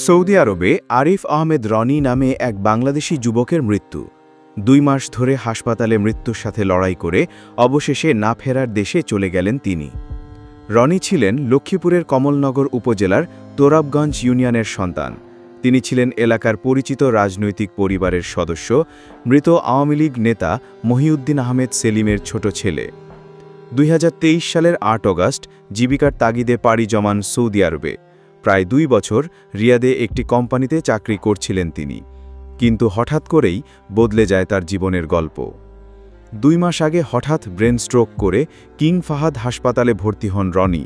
Saudi আরবে আরিফ আহমেদ রনি নামে এক বাংলাদেশি যুবকের মৃত্যু। ২ মাস ধরে হাসপাতালে মৃত্যুর সাথে লড়াই করে অবশেষে না ফেরার দেশে চলে গেলেন তিনি। রনি ছিলেন লক্ষ্মীপুরের কমলনগর উপজেলার তোরাবগঞ্জ ইউনিয়নের সন্তান। তিনি ছিলেন এলাকার পরিচিত রাজনৈতিক পরিবারের সদস্য, মৃত আওয়ামী লীগ নেতা মহিউদ্দিন আহমেদ সেলিমের ছোট ছেলে। ২০২৩ সালের ৮ অগাস্ট জীবিকার তাগিদে পাড়ি জমান সৌদি আরবে। প্রায় ২ বছর রিয়াদে একটি কোম্পানিতে চাকরি করছিলেন তিনি, কিন্তু হঠাৎ করেই বদলে যায় তার জীবনের গল্প। ২ মাস আগে হঠাৎ ব্রেন স্ট্রোক করে কিং ফাহাদ হাসপাতালে ভর্তি হন রনি।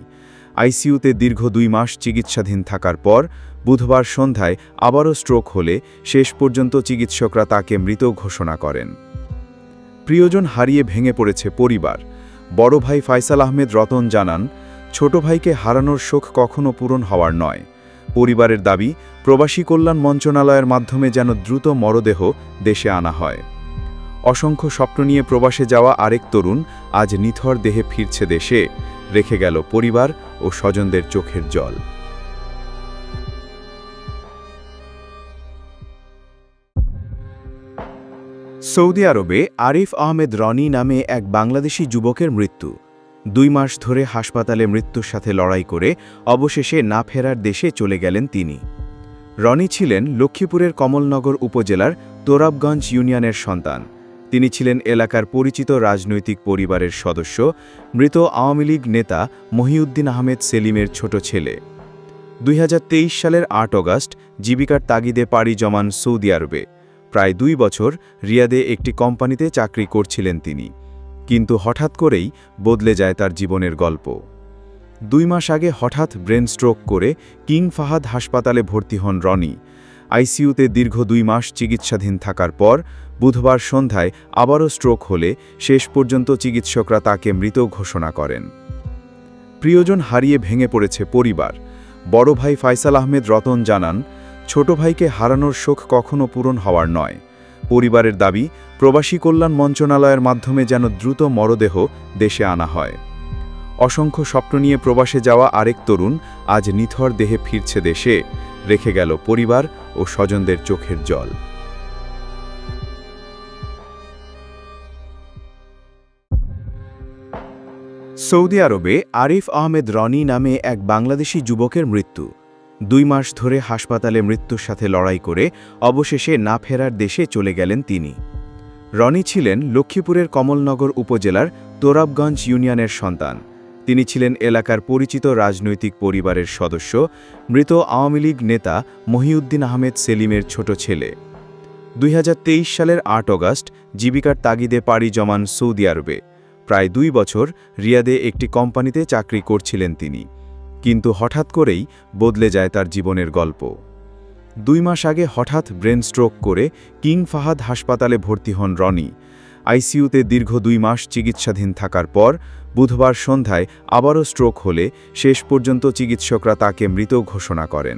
আইসিইউতে দীর্ঘ ২ মাস চিকিৎসাধীন থাকার পর বুধবার সন্ধ্যায় আবারও স্ট্রোক হলে শেষ পর্যন্ত চিকিৎসকরা তাকে মৃত ঘোষণা করেন। প্রিয়জন হারিয়ে ভেঙে পড়েছে পরিবার। বড় ভাই ফয়সাল আহমেদ রতন জানান, ছোট ভাইকে হারানোর শোক কখনো পূরণ হওয়ার নয়। পরিবারের দাবি, প্রবাসী কল্যাণ মন্ত্রণালয়ের মাধ্যমে যেন দ্রুত মরদেহ দেশে আনা হয়। অসংখ্য স্বপ্ন নিয়ে প্রবাসে যাওয়া আরেক তরুণ আজ নিথর দেহে ফিরছে দেশে, রেখে গেল পরিবার ও স্বজনদের চোখের জল। সৌদি আরবে আরিফ আহমেদ রনি নামে এক বাংলাদেশি যুবকের মৃত্যু। ২ মাস ধরে হাসপাতালে মৃত্যুর সাথে লড়াই করে অবশেষে না ফেরার দেশে চলে গেলেন তিনি। রনি ছিলেন লক্ষ্মীপুরের কমলনগর উপজেলার তোরাবগঞ্জ ইউনিয়নের সন্তান। তিনি ছিলেন এলাকার পরিচিত রাজনৈতিক পরিবারের সদস্য, মৃত আওয়ামী লীগ নেতা মহিউদ্দিন আহমেদ সেলিমের ছোট ছেলে। ২০২৩ সালের ৮ অগাস্ট জীবিকার তাগিদে পাড়ি জমান সৌদি আরবে। প্রায় ২ বছর রিয়াদে একটি কোম্পানিতে চাকরি করছিলেন তিনি, কিন্তু হঠাৎ করেই বদলে যায় তার জীবনের গল্প। ২ মাস আগে হঠাৎ ব্রেন স্ট্রোক করে কিং ফাহাদ হাসপাতালে ভর্তি হন রনি। আইসিইউতে দীর্ঘ ২ মাস চিকিৎসাধীন থাকার পর বুধবার সন্ধ্যায় আবারও স্ট্রোক হলে শেষ পর্যন্ত চিকিৎসকরা তাকে মৃত ঘোষণা করেন। প্রিয়জন হারিয়ে ভেঙে পড়েছে পরিবার। বড় ভাই ফয়সাল আহমেদ রতন জানান, ছোট ভাইকে হারানোর শোক কখনো পূরণ হওয়ার নয়। পরিবারের দাবি, প্রবাসী কল্যাণ মন্ত্রণালয়ের মাধ্যমে যেন দ্রুত মরদেহ দেশে আনা হয়। অসংখ্য স্বপ্ন নিয়ে প্রবাসে যাওয়া আরেক তরুণ আজ নিথর দেহে ফিরছে দেশে, রেখে গেল পরিবার ও স্বজনদের চোখের জল। সৌদি আরবে আরিফ আহমেদ রনি নামে এক বাংলাদেশি যুবকের মৃত্যু। ২ মাস ধরে হাসপাতালে মৃত্যুর সাথে লড়াই করে অবশেষে না ফেরার দেশে চলে গেলেন তিনি। রনি ছিলেন লক্ষ্মীপুরের কমলনগর উপজেলার তোরাবগঞ্জ ইউনিয়নের সন্তান। তিনি ছিলেন এলাকার পরিচিত রাজনৈতিক পরিবারের সদস্য, মৃত আওয়ামী লীগ নেতা মহিউদ্দিন আহমেদ সেলিমের ছোট ছেলে। ২০২৩ সালের ৮ অগাস্ট জীবিকার তাগিদে পাড়ি জমান সৌদি আরবে। প্রায় ২ বছর রিয়াদে একটি কোম্পানিতে চাকরি করছিলেন তিনি, কিন্তু হঠাৎ করেই বদলে যায় তার জীবনের গল্প। ২ মাস আগে হঠাৎ ব্রেন স্ট্রোক করে কিং ফাহাদ হাসপাতালে ভর্তি হন রনি। আইসিইউতে দীর্ঘ ২ মাস চিকিৎসাধীন থাকার পর বুধবার সন্ধ্যায় আবারও স্ট্রোক হলে শেষ পর্যন্ত চিকিৎসকরা তাকে মৃত ঘোষণা করেন।